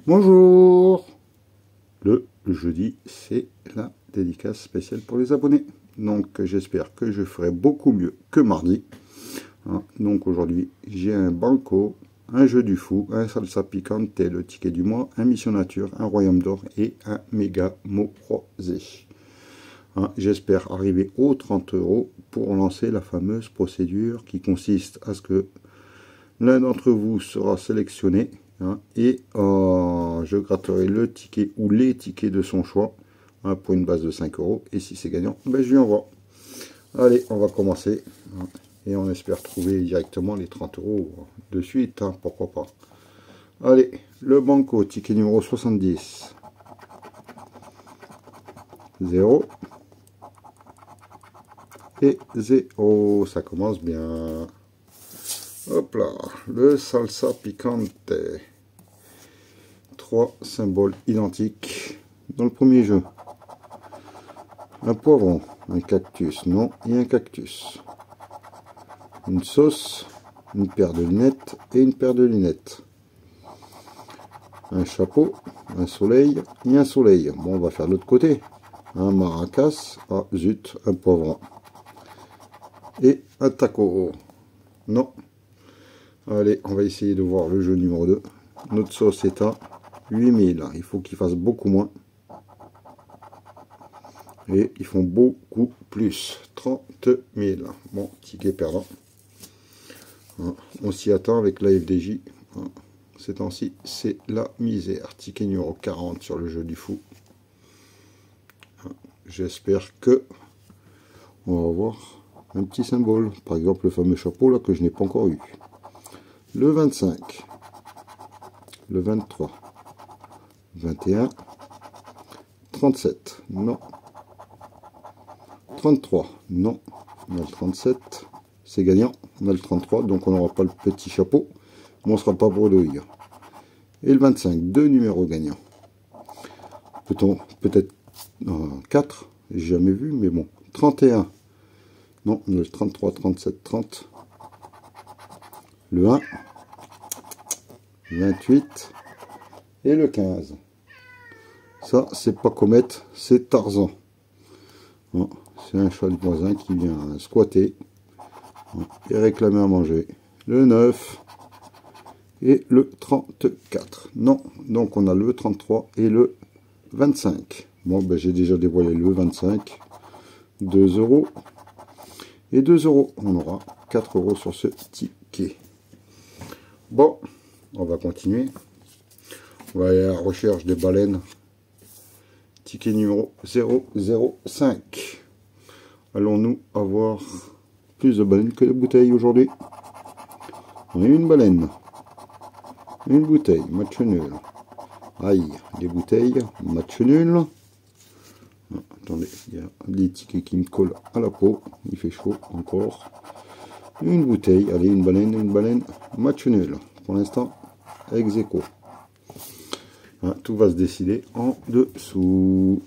Bonjour. Le jeudi, c'est la dédicace spéciale pour les abonnés. Donc j'espère que je ferai beaucoup mieux que mardi. Donc aujourd'hui, j'ai un banco, un jeu du fou, un salsa picante, le ticket du mois, un mission nature, un royaume d'or et un méga mot rosé. J'espère arriver aux 30 € pour lancer la fameuse procédure qui consiste à ce que l'un d'entre vous sera sélectionné et je gratterai le ticket ou les tickets de son choix pour une base de 5 €. Et si c'est gagnant, ben, je lui envoie. Allez, on va commencer. Et on espère trouver directement les 30 € de suite. Pourquoi pas. Allez, le banco, ticket numéro 70. 0. Et 0. Ça commence bien. Hop là, le salsa picante. 3 symboles identiques dans le premier jeu. Un poivron, un cactus, non, et un cactus. Une sauce, une paire de lunettes et une paire de lunettes. Un chapeau, un soleil et un soleil. Bon, on va faire l'autre côté. Un maracas, ah zut, un poivron. Et un taco. Non. Allez, on va essayer de voir le jeu numéro 2. Notre sauce est à 8000. Il faut qu'il fasse beaucoup moins. Et ils font beaucoup plus. 30 000. Bon, ticket perdant. On s'y attend avec la FDJ. Ces temps-ci, c'est la misère. Ticket numéro 40 sur le jeu du fou. J'espère que on va avoir un petit symbole. Par exemple, le fameux chapeau là que je n'ai pas encore eu. Le 25. Le 23. 21. 37. Non. 33. Non. On a le 37. C'est gagnant. On a le 33. Donc on n'aura pas le petit chapeau. Mais on ne sera pas bredouille. Et le 25. Deux numéros gagnants. Peut-on peut-être 4. J'ai jamais vu. Mais bon. 31. Non. On a le 33, 37, 30. Le 1. 28. Et le 15. Ça, c'est pas Comète, c'est Tarzan. C'est un chat du voisin qui vient squatter et réclamer à manger. Le 9 et le 34. Non, donc on a le 33 et le 25. Bon, ben j'ai déjà dévoilé le 25. 2 €. Et 2 €. On aura 4 € sur ce ticket. Bon, on va continuer. On va aller à la recherche des baleines. Ticket numéro 005. Allons-nous avoir plus de baleines que de bouteilles aujourd'hui? On a une baleine. Une bouteille, match nul. Aïe, des bouteilles, match nul. Attendez, il y a des tickets qui me collent à la peau. Il fait chaud encore. Une bouteille, allez, une baleine, match nul. Pour l'instant, ex aequo. Tout va se décider en dessous.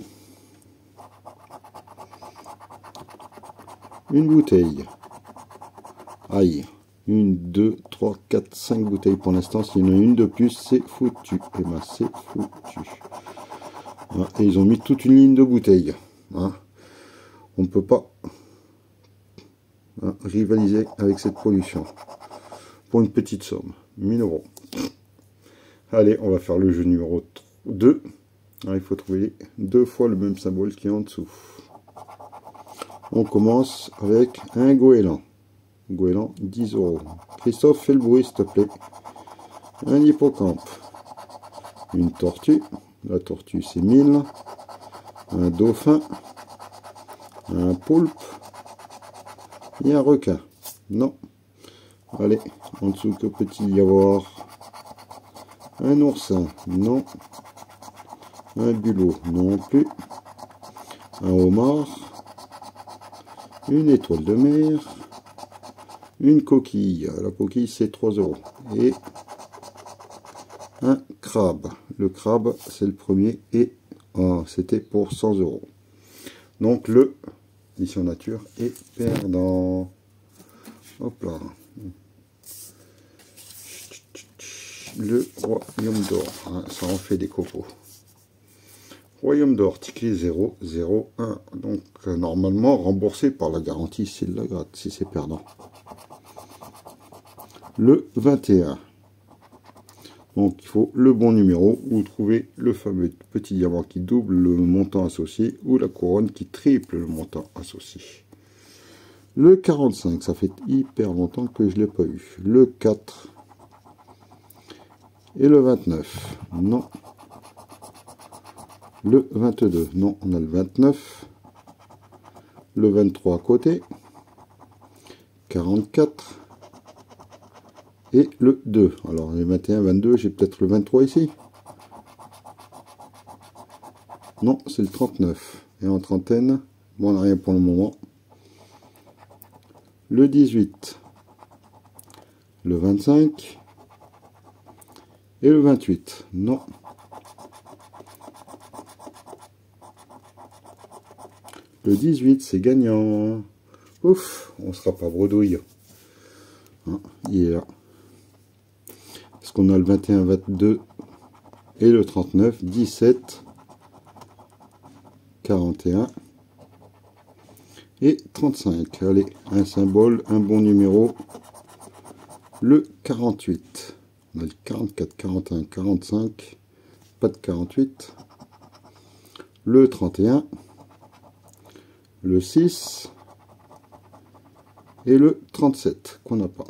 Une bouteille. Aïe. 1, 2, 3, 4, 5 bouteilles pour l'instant. S'il y en a une de plus, c'est foutu. Et ben c'est foutu. Et ils ont mis toute une ligne de bouteilles. On ne peut pas rivaliser avec cette pollution. Pour une petite somme. 1000 €. Allez, on va faire le jeu numéro 2. Il faut trouver 2 fois le même symbole qui est en dessous. On commence avec un goéland. Goéland, 10 €. Christophe, fais le bruit, s'il te plaît. Un hippocampe. Une tortue. La tortue, c'est 1000. Un dauphin. Un poulpe. Et un requin. Non. Allez, en dessous, que peut-il y avoir? Un oursin, non. Un bulot, non plus. Un homard. Une étoile de mer. Une coquille. La coquille, c'est 3 €. Et un crabe. Le crabe, c'est le premier. Et c'était pour 100 €. Donc, le mission nature est perdant. Hop là. le Royaume d'Or. Hein, ça en fait des copeaux. Royaume d'Or, ticket 0, 0, 1. Donc, normalement, remboursé par la garantie s'il la gratte, si c'est perdant. Le 21. Donc, il faut le bon numéro ou trouver le fameux petit diamant qui double le montant associé ou la couronne qui triple le montant associé. Le 45, ça fait hyper longtemps que je ne l'ai pas eu. Le 4 et le 29, non. Le 22, non, on a le 29. Le 23 à côté. 44. Et le 2. Alors, les 21, 22, j'ai peut-être le 23 ici. Non, c'est le 39. Et en trentaine, bon, on n'a rien pour le moment. Le 18. Le 25. Et le 28. Non. Le 18, c'est gagnant. Ouf, on ne sera pas bredouille. Hein, il est là. Parce qu'on a le 21, 22 et le 39, 17, 41 et 35. Allez, un symbole, un bon numéro. Le 48. On a le 44, 41, 45. Pas de 48. Le 31. Le 6 et le 37 qu'on n'a pas.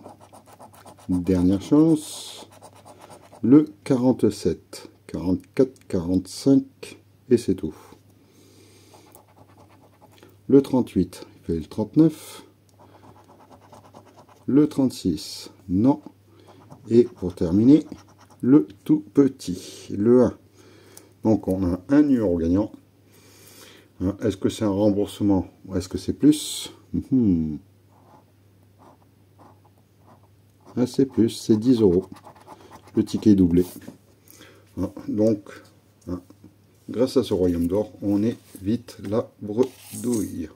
Dernière chance, le 47, 44, 45 et c'est tout. Le 38, il fait le 39, le 36, non. Et pour terminer, le tout petit, le 1. Donc on a un numéro gagnant. Est-ce que c'est un remboursement ou est-ce que c'est plus? Ah, c'est plus, c'est 10 €. Le ticket est doublé. Donc, grâce à ce Royaume d'Or, on est vite la bredouille.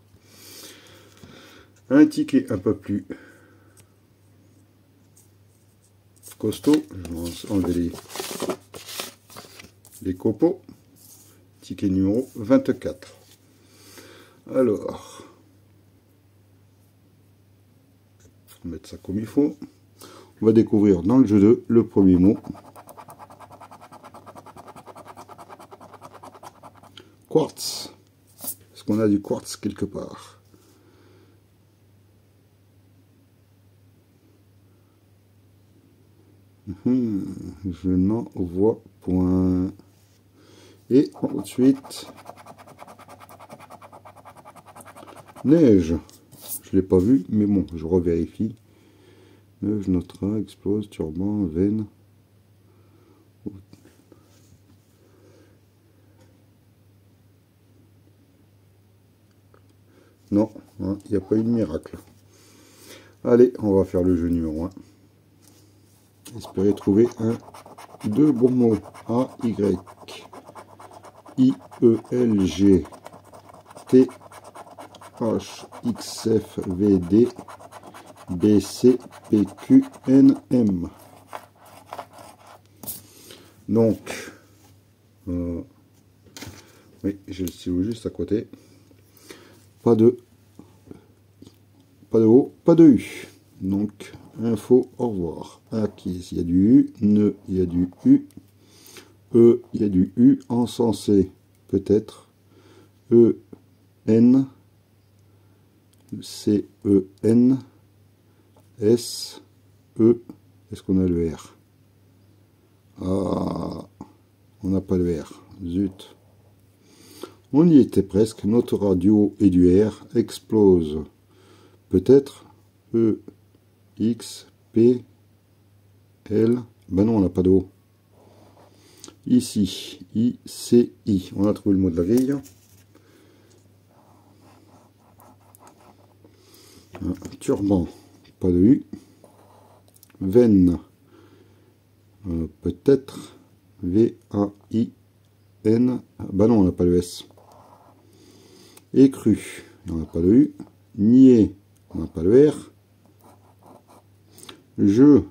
Un ticket un peu plus costaud. Je vais enlever les copeaux. Ticket numéro 24. Alors, on va mettre ça comme il faut. On va découvrir dans le jeu 2 le premier mot. Quartz. Est-ce qu'on a du quartz quelque part? Je n'en vois point. Et ensuite, neige. Je ne l'ai pas vu, mais bon, je revérifie. Neige, Notra, explose, turban, veine. Non, il n'y a pas eu de miracle. Allez, on va faire le jeu numéro 1. Espérer trouver deux bons mots. A, Y, I, E, L, G, T, H, X, F, V, D, B, C, P, Q, N, M. Donc, oui, j'ai le stylo juste à côté. Pas de O, pas de U. Donc, info, au revoir. Acquis, il y a du U. Ne, il y a du U. E, il y a du U. Encensé, peut-être. E, N. C, E, N. S, E. Est-ce qu'on a le R? Ah, on n'a pas le R. Zut. On y était presque. Notre radio et du R explose. Peut-être E, X, P, L. Ben non, on n'a pas de O. Ici, I, C, I. On a trouvé le mot de la grille. Turban, pas de U. Veine, peut-être. V, A, I, N. Ben non, on n'a pas le S. Écru, on n'a pas le U. Nier, on n'a pas le R. Je,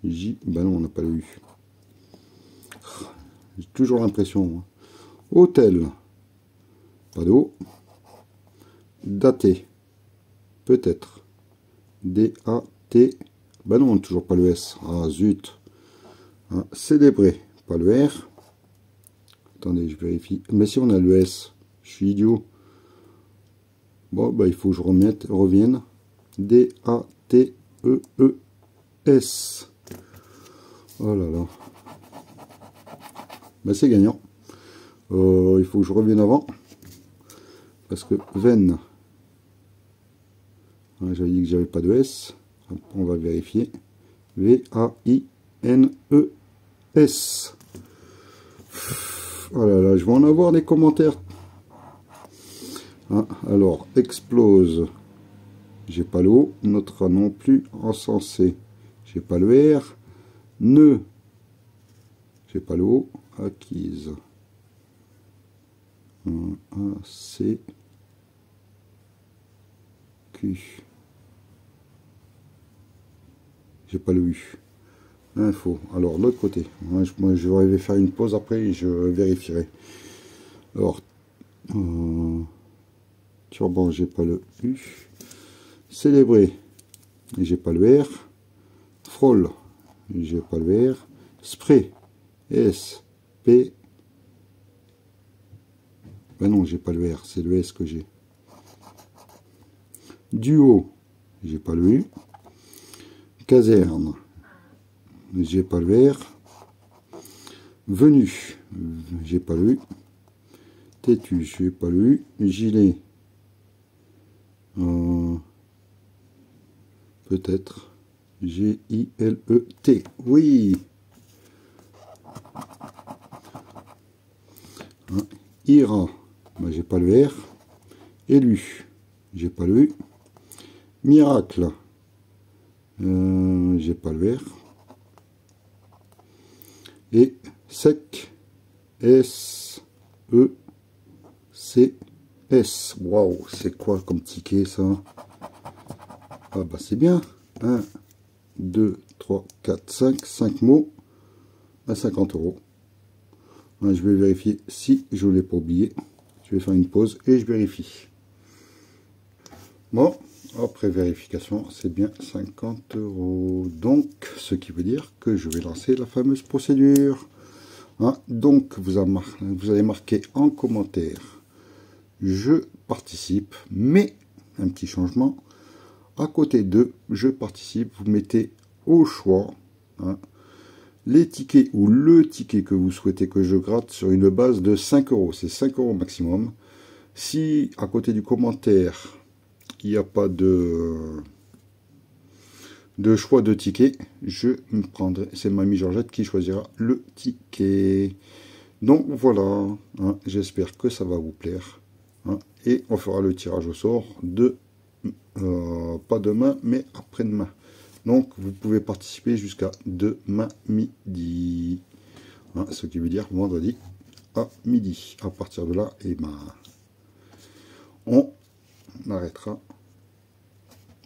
J, ben non, on n'a pas le U. J'ai toujours l'impression. Hôtel. Pas d'eau. Daté. Peut-être. D-A-T. Ben non, toujours pas le S. Ah, zut. Hein, célébrer. Pas le R. Attendez, je vérifie. Mais si on a le S, je suis idiot. Bon, bah, il faut que je revienne. D-A-T-E-E-S. Oh là là. Ben, c'est gagnant. Il faut que je revienne avant. Parce que veine. Hein, j'avais dit que j'avais pas de S. On va vérifier. V-A-I-N-E-S. Oh là là, je vais en avoir des commentaires. Hein, alors, explose. J'ai pas l'eau. Notre non plus. Encensé. J'ai pas le R. Nœud. J'ai pas l'eau. Acquise. A-C. Q. J'ai pas le U. Info. Alors, l'autre côté. Moi, je vais faire une pause après et je vérifierai. Alors, turban, j'ai pas le U. Célébrer, j'ai pas le R. Frôle, j'ai pas le R. Spray, S, P. Ben non, j'ai pas le R, c'est le S que j'ai. Duo, j'ai pas le U. Caserne, j'ai pas le R. Venu, j'ai pas le U. Têtu, j'ai pas le U. Gilet, peut-être. G-I-L-E-T. Oui. Hein. Ira, ben, j'ai pas le R. Élu, j'ai pas le U. Miracle, j'ai pas le R. Et sec, S-E-C-S. Waouh, c'est quoi comme ticket ça? Ah bah c'est bien. 1, 2, 3, 4, 5 mots à 50 €. Je vais vérifier si je ne l'ai pas oublié. Je vais faire une pause et je vérifie. Bon, après vérification, c'est bien 50 €. Donc, ce qui veut dire que je vais lancer la fameuse procédure. Hein, donc, vous allez marquer en commentaire « Je participe », mais, un petit changement, à côté de « Je participe », vous mettez au choix hein, les tickets ou le ticket que vous souhaitez que je gratte sur une base de 5 €. C'est 5 € maximum. Si, à côté du commentaire, il n'y a pas de choix de ticket, je me prendrai, c'est Mamie Georgette qui choisira le ticket. Donc voilà, hein, j'espère que ça va vous plaire. Hein, et on fera le tirage au sort de, pas demain, mais après-demain. Donc vous pouvez participer jusqu'à demain midi. Hein, ce qui veut dire vendredi à midi. À partir de là, et ben, on arrêtera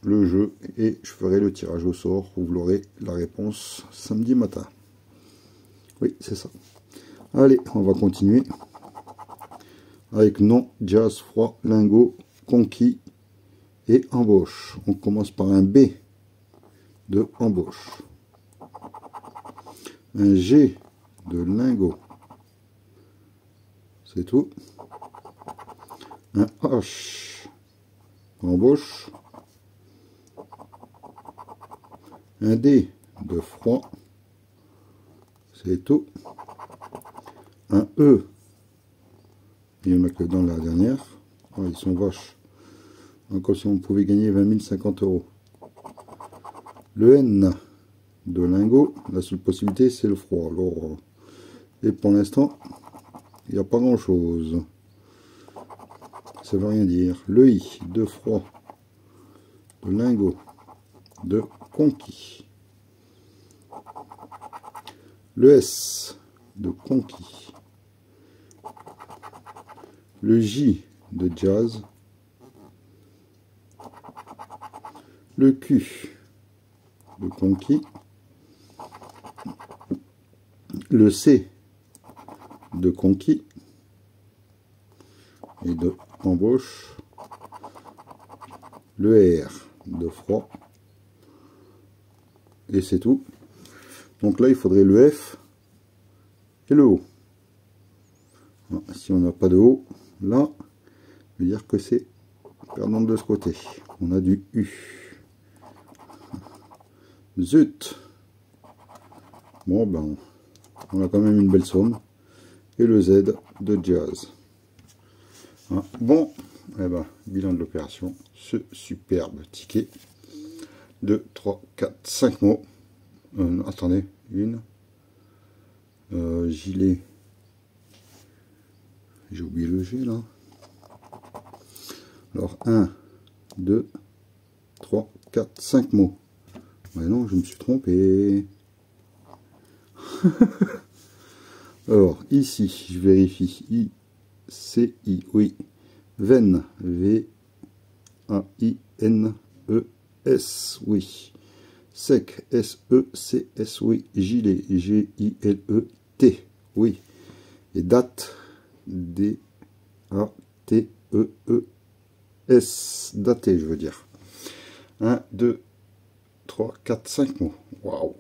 le jeu et je ferai le tirage au sort. Vous l'aurez la réponse samedi matin. Oui, c'est ça. Allez, on va continuer avec nom, jazz, froid, lingot, conquis et embauche. On commence par un B de embauche, un G de lingot, c'est tout, un H embauche, un D de froid, c'est tout, un E, il n'y en a que dans la dernière, oh, ils sont vaches, encore si on pouvait gagner 20 050 €. Le N de lingot, la seule possibilité c'est le froid. Alors, et pour l'instant, il n'y a pas grand chose. Ça veut rien dire. Le I de froid, de lingot, de conquis. Le S de conquis. Le J de jazz. Le Q de conquis. Le C de conquis et de embauche, le R de froid, et c'est tout. Donc là il faudrait le F et le O. Si on n'a pas de O, là, je veux dire que c'est perdant de ce côté. On a du U. Zut! Bon ben, on a quand même une belle somme. Et le Z de jazz. Bon, eh ben, bilan de l'opération. Ce superbe ticket de 3, 4, 5 mots. Attendez, une. Gilet. J'ai oublié le G là. Alors 1, 2, 3, 4, 5 mots. Mais non, je me suis trompé. Alors ici, je vérifie. I, C, I, oui. Veine, V, A, I, N, E, S, oui. Sec, S, E, C, S, oui. Gilet, G, I, L, E, T, oui. Et date, D, A, T, E, E, S, daté, je veux dire. 1, 2, 3, 4, 5 mots. Waouh!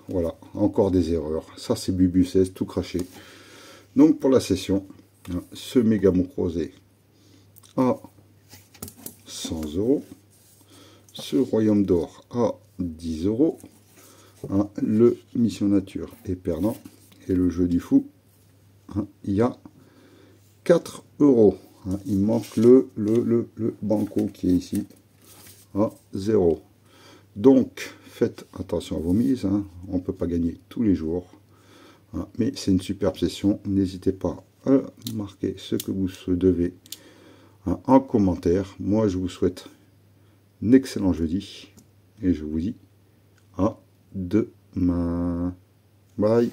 Voilà, encore des erreurs. Ça, c'est Bubu 16, tout craché. Donc, pour la session, ce méga mot croisé à 100 €. Ce royaume d'or à 10 €. Le mission nature est perdant. Et le jeu du fou, il y a 4 €. Il manque le banco qui est ici à 0. Donc, faites attention à vos mises. On ne peut pas gagner tous les jours. Mais c'est une superbe session. N'hésitez pas à marquer ce que vous devez en commentaire. Moi, je vous souhaite un excellent jeudi. Et je vous dis à demain. Bye.